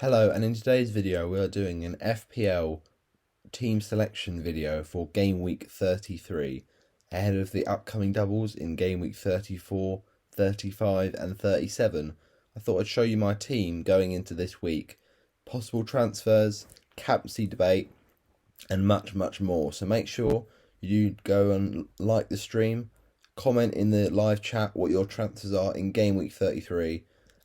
Hello, and in today's video we are doing an FPL team selection video for Game Week 33 ahead of the upcoming doubles in Game Week 34, 35 and 37. I thought I'd show you my team going into this week, possible transfers, captaincy debate and much more. So make sure you go and like the stream, comment in the live chat what your transfers are in Game Week 33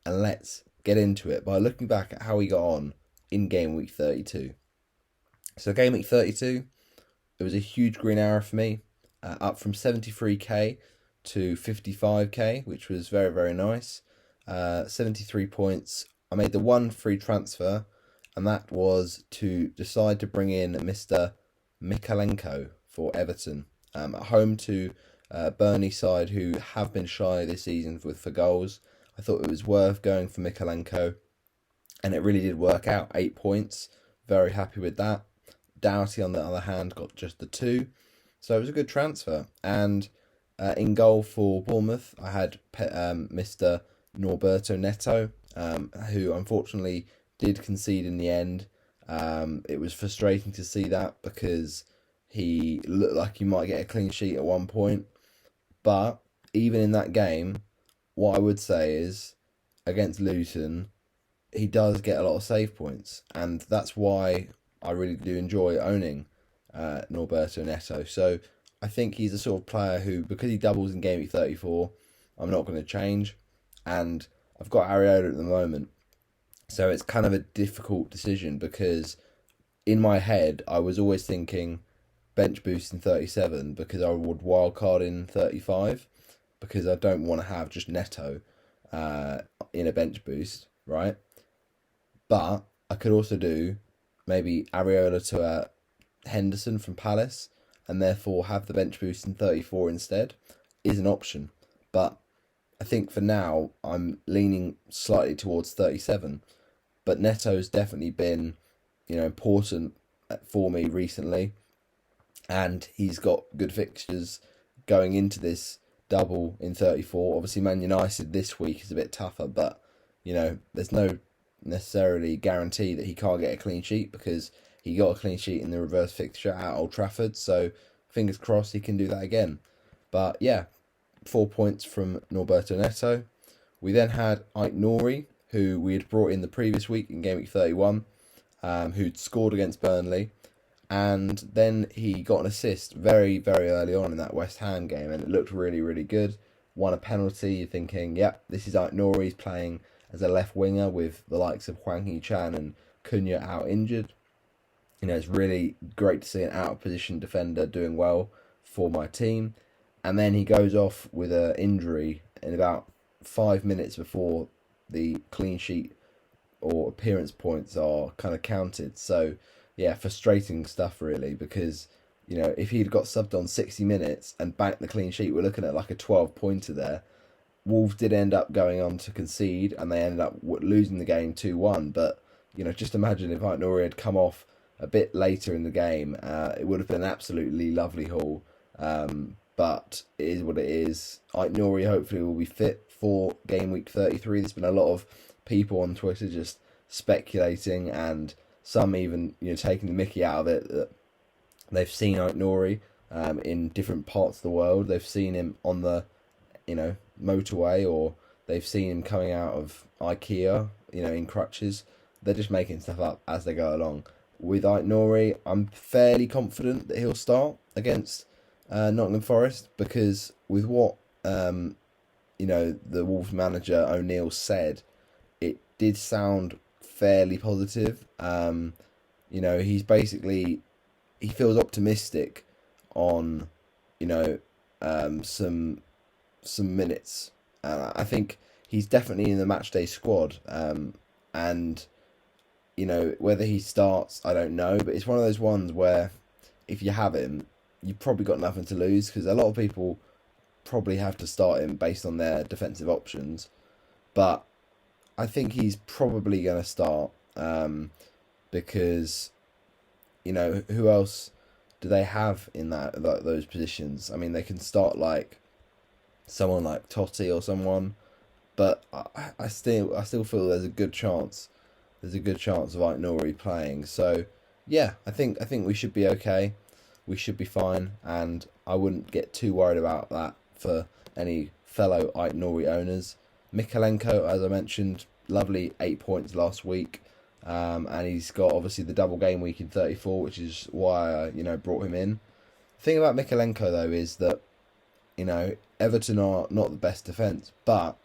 and let's get into it by looking back at how we got on in Game Week 32. So Game Week 32, it was a huge green arrow for me, up from 73k to 55k, which was very nice. 73 points. I made the one free transfer, and that was to decide to bring in Mr. Mikalenko for Everton, at home to Burnley side who have been shy this season for goals. I thought it was worth going for Mikalenko, and it really did work out. 8 points, very happy with that. Doughty, on the other hand, got just the 2, so it was a good transfer. And in goal for Bournemouth, I had Mr. Norberto Neto, who unfortunately did concede in the end. It was frustrating to see that because he looked like he might get a clean sheet at one point, but even in that game, what I would say is, against Luton, he does get a lot of save points, and that's why I really do enjoy owning Norberto Neto. So I think he's the sort of player who, because he doubles in Game Week 34, I'm not going to change, and I've got Areola at the moment, so it's kind of a difficult decision because in my head I was always thinking bench boost in 37 because I would wildcard in 35, because I don't want to have just Neto in a bench boost, right? But I could also do maybe Areola to Henderson from Palace and therefore have the bench boost in 34 instead, is an option. But I think for now I'm leaning slightly towards 37. But Neto's definitely been, important for me recently, and he's got good fixtures going into this double in 34. Obviously, Man United this week is a bit tougher, but there's no necessarily guarantee that he can't get a clean sheet because he got a clean sheet in the reverse fixture at Old Trafford. So fingers crossed he can do that again. But yeah, 4 points from Norberto Neto. We then had Ike Nori, who we had brought in the previous week in Game Week 31, who'd scored against Burnley. And then he got an assist very early on in that West Ham game, and it looked really good. Won a penalty. You're thinking, yep, this is Ike Nori. He's playing as a left winger with the likes of Hwang Hee-chan and Cunha out injured. It's really great to see an out of position defender doing well for my team. And then he goes off with an injury in about 5 minutes before the clean sheet or appearance points are kind of counted. So yeah, frustrating stuff really, because if he'd got subbed on 60 minutes and banked the clean sheet, we're looking at like a 12-pointer there. Wolves did end up going on to concede, and they ended up losing the game 2-1. But just imagine if Ike Nori had come off a bit later in the game, it would have been an absolutely lovely haul. But it is what it is. Ike Nori hopefully will be fit for Game Week 33. There's been a lot of people on Twitter just speculating, and some even taking the mickey out of it, that they've seen Ike Nori in different parts of the world. They've seen him on the motorway, or they've seen him coming out of IKEA in crutches. They're just making stuff up as they go along. With Ike Nori, I'm fairly confident that he'll start against Nottingham Forest, because with what the Wolves manager O'Neill said, it did sound fairly positive. He's basically, he feels optimistic on some minutes. I think he's definitely in the matchday squad, and whether he starts, I don't know, but it's one of those ones where if you have him, you've probably got nothing to lose, because a lot of people probably have to start him based on their defensive options. But I think he's probably going to start, because who else do they have in those positions? I mean, they can start like someone like Totti or someone, but I still feel there's a good chance there's a good chance of Aït-Nouri playing. So yeah, I think we should be okay. We should be fine, and I wouldn't get too worried about that for any fellow Aït-Nouri owners. Mikalenko, as I mentioned, lovely 8 points last week, and he's got obviously the double game week in 34, which is why I brought him in. The thing about Mikalenko though is that Everton are not the best defence, but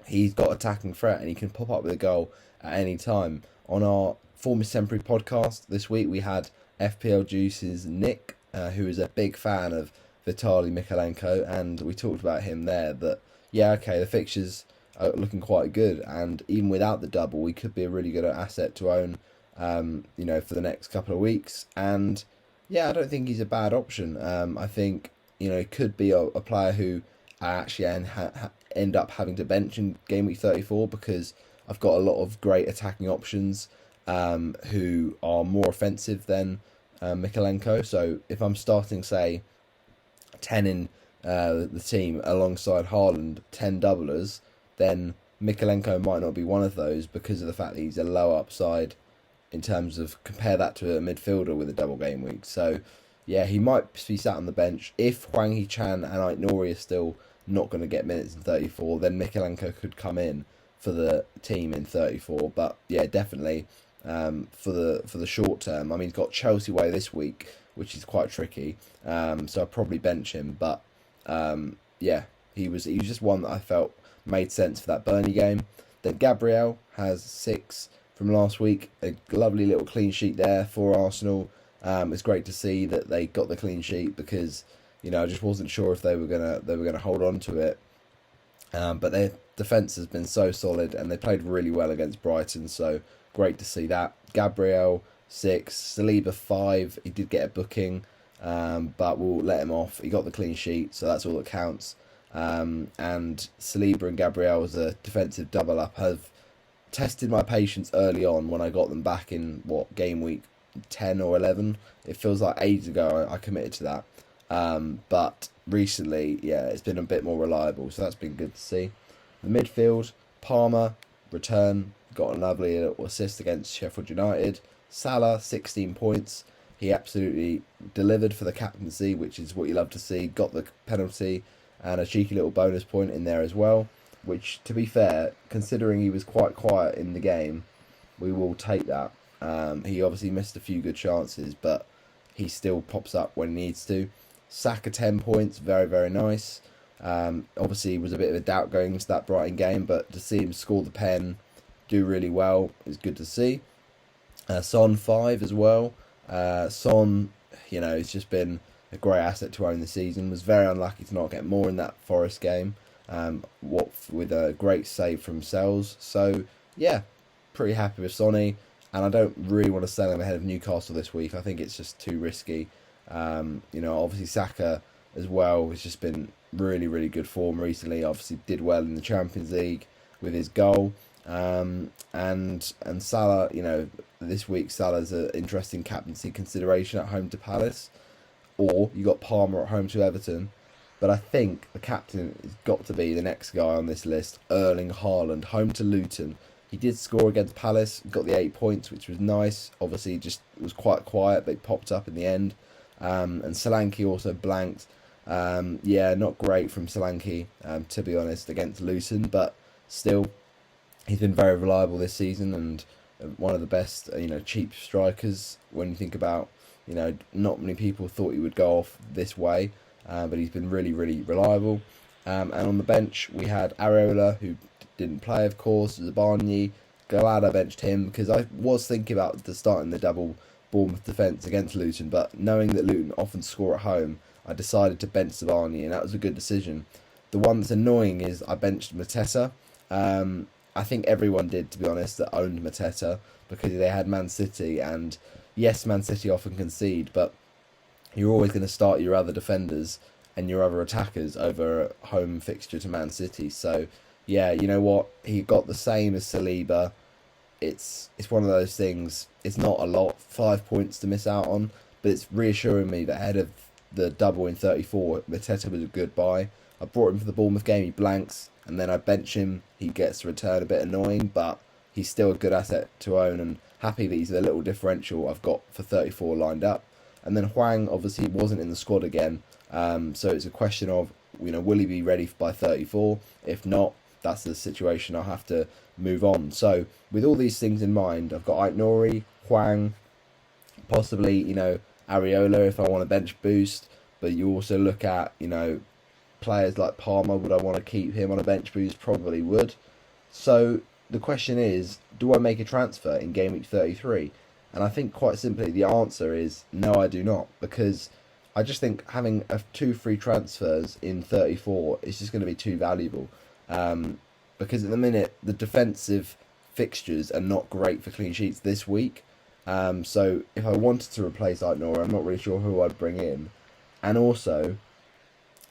he's got attacking threat and he can pop up with a goal at any time. On our Former Temporary podcast this week, we had FPL Juice's Nick, who is a big fan of Vitaly Mikalenko, and we talked about him there. That yeah, okay, the fixtures are looking quite good, and even without the double, he could be a really good asset to own, for the next couple of weeks. And yeah, I don't think he's a bad option. I think he could be a player who I actually end up having to bench in game week 34 because I've got a lot of great attacking options who are more offensive than Mikalenko. So if I'm starting, say, 10 in the team alongside Haaland, 10 doublers, then Mikalenko might not be one of those because of the fact that he's a low upside in terms of compare that to a midfielder with a double game week. So yeah, he might be sat on the bench. If Hwang Hee-chan and Aït-Nouri are still not going to get minutes in 34, then Mikalenko could come in for the team in 34. But yeah, definitely for the short term. I mean, he's got Chelsea away this week, which is quite tricky. So I'd probably bench him. But yeah, he was just one that I felt made sense for that Burnley game. Then Gabriel has 6 from last week. A lovely little clean sheet there for Arsenal. It's great to see that they got the clean sheet because I just wasn't sure if they were gonna hold on to it. But their defence has been so solid and they played really well against Brighton. So great to see that. Gabriel 6, Saliba 5. He did get a booking, but we'll let him off. He got the clean sheet, so that's all that counts. And Saliba and Gabriel as a defensive double up have tested my patience early on when I got them back in game week 10 or 11. It feels like ages ago I committed to that. But recently, yeah, it's been a bit more reliable, so that's been good to see. The midfield, Palmer, return, got a lovely little assist against Sheffield United. Salah, 16 points. He absolutely delivered for the captaincy, which is what you love to see. Got the penalty and a cheeky little bonus point in there as well, which, to be fair, considering he was quite quiet in the game, we will take that. He obviously missed a few good chances, but he still pops up when he needs to. Saka 10 points, very, very nice. Obviously, it was a bit of a doubt going into that Brighton game, but to see him score the pen, do really well, is good to see. Son 5 as well. Son, it's just been a great asset to own this season. Was very unlucky to not get more in that Forest game. With a great save from Sells. So yeah, pretty happy with Sonny, and I don't really want to sell him ahead of Newcastle this week. I think it's just too risky. Obviously Saka as well has just been really, really good form recently. Obviously did well in the Champions League with his goal. And Salah, this week Salah's an interesting captaincy consideration at home to Palace, or you got Palmer at home to Everton. But I think the captain has got to be the next guy on this list, Erling Haaland, home to Luton. He did score against Palace, got the 8 points, which was nice. Obviously, just was quite quiet, but he popped up in the end. And Solanke also blanked. Not great from Solanke, to be honest, against Luton, but still, he's been very reliable this season and one of the best, cheap strikers. When you think about, not many people thought he would go off this way. But he's been really, really reliable. And on the bench, we had Areola, who didn't play, of course. Zabarnyi. Glad I benched him because I was thinking about starting the double Bournemouth defence against Luton, but knowing that Luton often score at home, I decided to bench Zabarnyi, and that was a good decision. The one that's annoying is I benched Mateta. I think everyone did, to be honest, that owned Mateta because they had Man City, and yes, Man City often concede, but you're always going to start your other defenders and your other attackers over a home fixture to Man City. So, yeah, you know what? He got the same as Saliba. It's one of those things. It's not a lot, 5 points to miss out on, but it's reassuring me that ahead of the double in 34, Mateta was a good buy. I brought him for the Bournemouth game, he blanks, and then I bench him. He gets to return, a bit annoying, but he's still a good asset to own, and happy that he's the little differential I've got for 34 lined up. And then Huang obviously wasn't in the squad again, so it's a question of, will he be ready by 34? If not, that's the situation I'll have to move on. So with all these things in mind, I've got Aitnori, Huang, possibly, Areola if I want a bench boost, but you also look at, players like Palmer, would I want to keep him on a bench boost? Probably would. So the question is, do I make a transfer in game week 33? And I think quite simply the answer is no, I do not, because I just think having two free transfers in 34 is just going to be too valuable. Because at the minute, the defensive fixtures are not great for clean sheets this week. So if I wanted to replace Aitnora, I'm not really sure who I'd bring in. And also,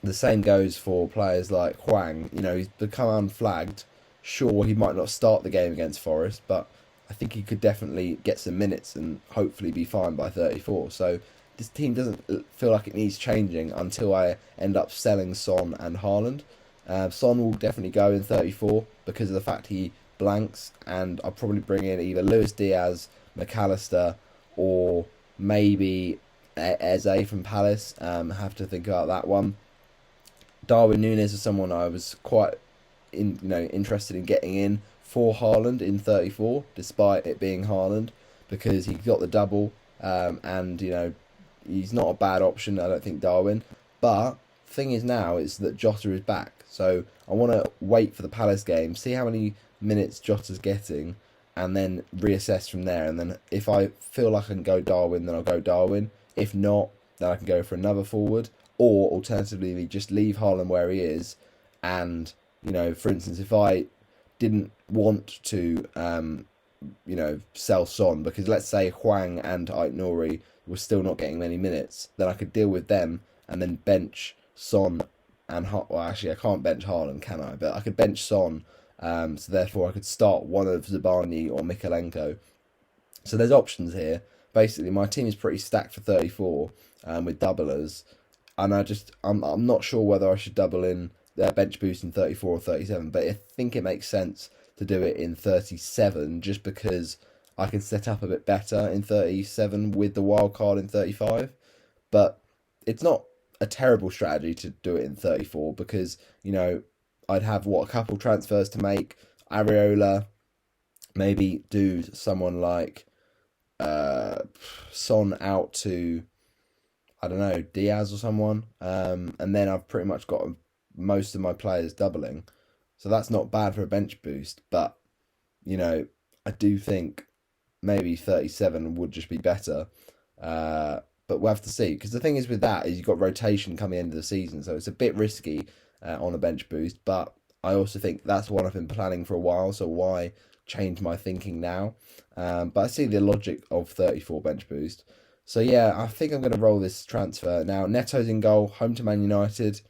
the same goes for players like Huang. He's become unflagged. Sure, he might not start the game against Forest, but I think he could definitely get some minutes and hopefully be fine by 34. So this team doesn't feel like it needs changing until I end up selling Son and Haaland. Son will definitely go in 34 because of the fact he blanks, and I'll probably bring in either Luis Diaz, McAllister, or maybe Eze from Palace. Have to think about that one. Darwin Núñez is someone I was quite interested in getting in for Haaland in 34, despite it being Haaland, because he got the double, and he's not a bad option, I don't think, Darwin. But the thing is now is that Jota is back, so I want to wait for the Palace game, see how many minutes Jota's getting, and then reassess from there. And then if I feel like I can go Darwin, then I'll go Darwin. If not, then I can go for another forward, or alternatively just leave Haaland where he is. And for instance, if I didn't want to sell Son, because let's say Huang and Aitnori were still not getting many minutes, then I could deal with them and then bench Son and well, actually I can't bench Haaland, can I? But I could bench Son, so therefore I could start one of Zabani or Mikalenko. So there's options here. Basically, my team is pretty stacked for 34 with doublers, and I'm not sure whether I should double in their bench boost in 34 or 37, but I think it makes sense to do it in 37 just because I can set up a bit better in 37 with the wild card in 35. But it's not a terrible strategy to do it in 34 because, I'd have a couple transfers to make. Areola, maybe do someone like Son out to, I don't know, Diaz or someone, and then I've pretty much got most of my players doubling, so that's not bad for a bench boost. But I do think maybe 37 would just be better, but we'll have to see, because the thing is with that is you've got rotation coming into the season, so it's a bit risky on a bench boost. But I also think that's one I've been planning for a while, so why change my thinking now? But I see the logic of 34 bench boost. So yeah, I think I'm going to roll this transfer. Now, Neto's in goal, home to Man United.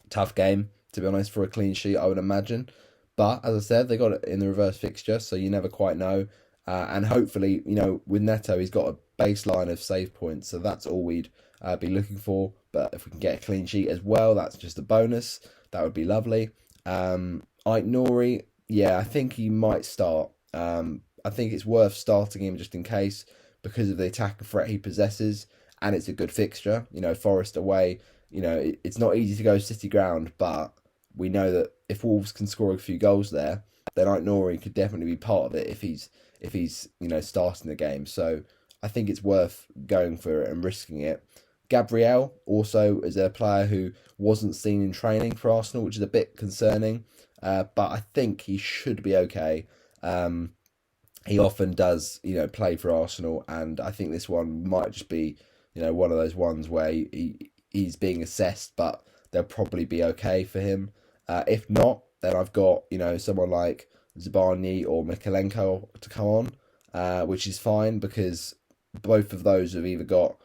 Tough game, to be honest, for a clean sheet, I would imagine. But as I said, they got it in the reverse fixture, so you never quite know. And hopefully, with Neto, he's got a baseline of save points, so that's all we'd be looking for. But if we can get a clean sheet as well, that's just a bonus. That would be lovely. Aitnori, yeah, I think he might start. I think it's worth starting him just in case, because of the attack and threat he possesses, and it's a good fixture. Forest away. It's not easy to go City ground, but we know that if Wolves can score a few goals there, then Aitnori could definitely be part of it if he's starting the game. So I think it's worth going for it and risking it. Gabriel also is a player who wasn't seen in training for Arsenal, which is a bit concerning, but I think he should be okay. He often does, play for Arsenal, and I think this one might just be, one of those ones where he's being assessed, but they'll probably be okay for him. If not, then I've got, someone like Zabani or Mikalenko to come on, which is fine because both of those have either got,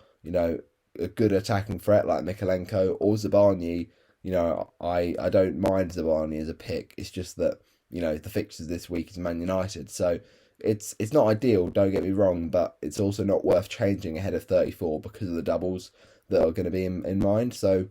a good attacking threat like Mikalenko or Zabani. I don't mind Zabani as a pick. It's just that, the fixtures this week is Man United. So it's not ideal, don't get me wrong, but it's also not worth changing ahead of 34 because of the doubles that are going to be in mind. So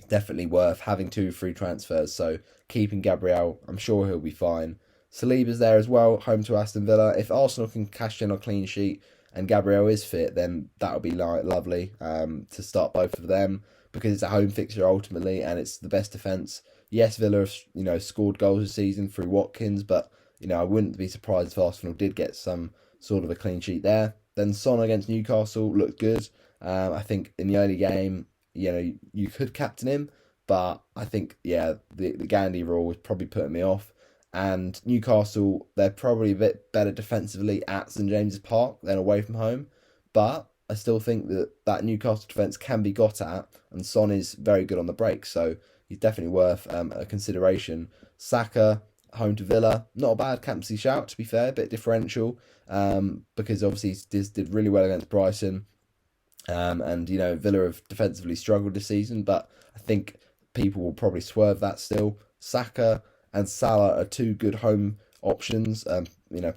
definitely worth having two free transfers. So keeping Gabriel, I'm sure he'll be fine. Saliba's there as well, home to Aston Villa. If Arsenal can cash in a clean sheet and Gabriel is fit, then that would be lovely to start both of them, because it's a home fixture ultimately, and it's the best defence. Yes, Villa have scored goals this season through Watkins, but I wouldn't be surprised if Arsenal did get some sort of a clean sheet there. Then Son against Newcastle looked good. I think in the early game, you could captain him, but I think the Gandhi rule was probably putting me off. And Newcastle, they're probably a bit better defensively at St James's Park than away from home, but I still think that Newcastle defence can be got at, and Son is very good on the break, so he's definitely worth a consideration. Saka, home to Villa, not a bad captaincy shout, to be fair, a bit differential, because obviously he did really well against Brighton, and Villa have defensively struggled this season, but I think people will probably swerve that still. Saka and Salah are two good home options.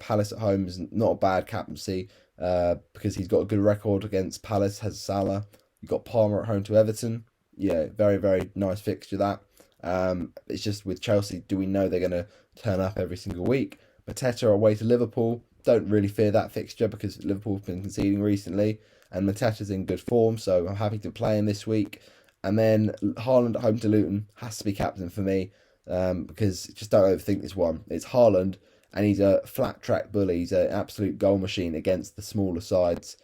Palace at home is not a bad captaincy, because he's got a good record against Palace, has Salah. You've got Palmer at home to Everton. Yeah, very, very nice fixture that. It's just with Chelsea, do we know they're going to turn up every single week? Mateta away to Liverpool. Don't really fear that fixture because Liverpool's been conceding recently, and Mateta's in good form, so I'm happy to play him this week. And then Haaland at home to Luton has to be captain for me, because just don't overthink this one. It's Haaland, and he's a flat track bully. He's an absolute goal machine against the smaller sides.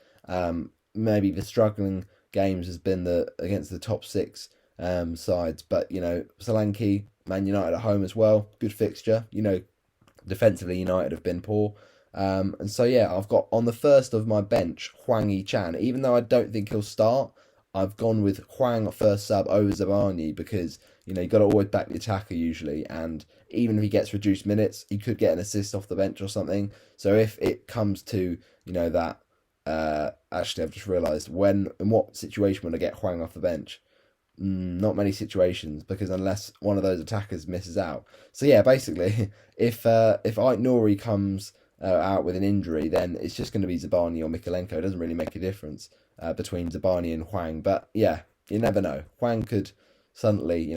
Maybe the struggling games has been against the top six sides, but Solanke, Man United at home as well, good fixture. Defensively United have been poor. And so I've got on the first of my bench Hwang Yi-chan. Even though I don't think he'll start, I've gone with Hwang at first sub over Zabani because you got to always back the attacker usually, and even if he gets reduced minutes, he could get an assist off the bench or something. So if it comes to that, actually I've just realised in what situation would I get Hwang off the bench? Not many situations, because unless one of those attackers misses out. So basically, if Ait Nouri comes out with an injury, then it's just going to be Zabani or Mykolenko. It doesn't really make a difference between Zabani and Hwang. But you never know. Hwang could suddenly,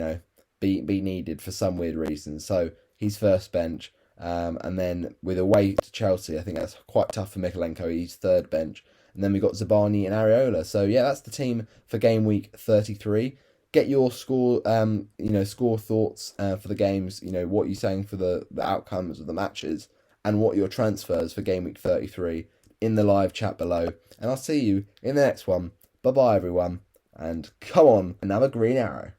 be needed for some weird reason. So he's first bench. And then with away to Chelsea, I think that's quite tough for Mykolenko. He's third bench. And then we've got Zabani and Areola. So that's the team for game week 33. Get your score thoughts for the games. What you're saying for the outcomes of the matches, and what your transfers for game week 33 in the live chat below. And I'll see you in the next one. Bye bye everyone, and come on, another green arrow.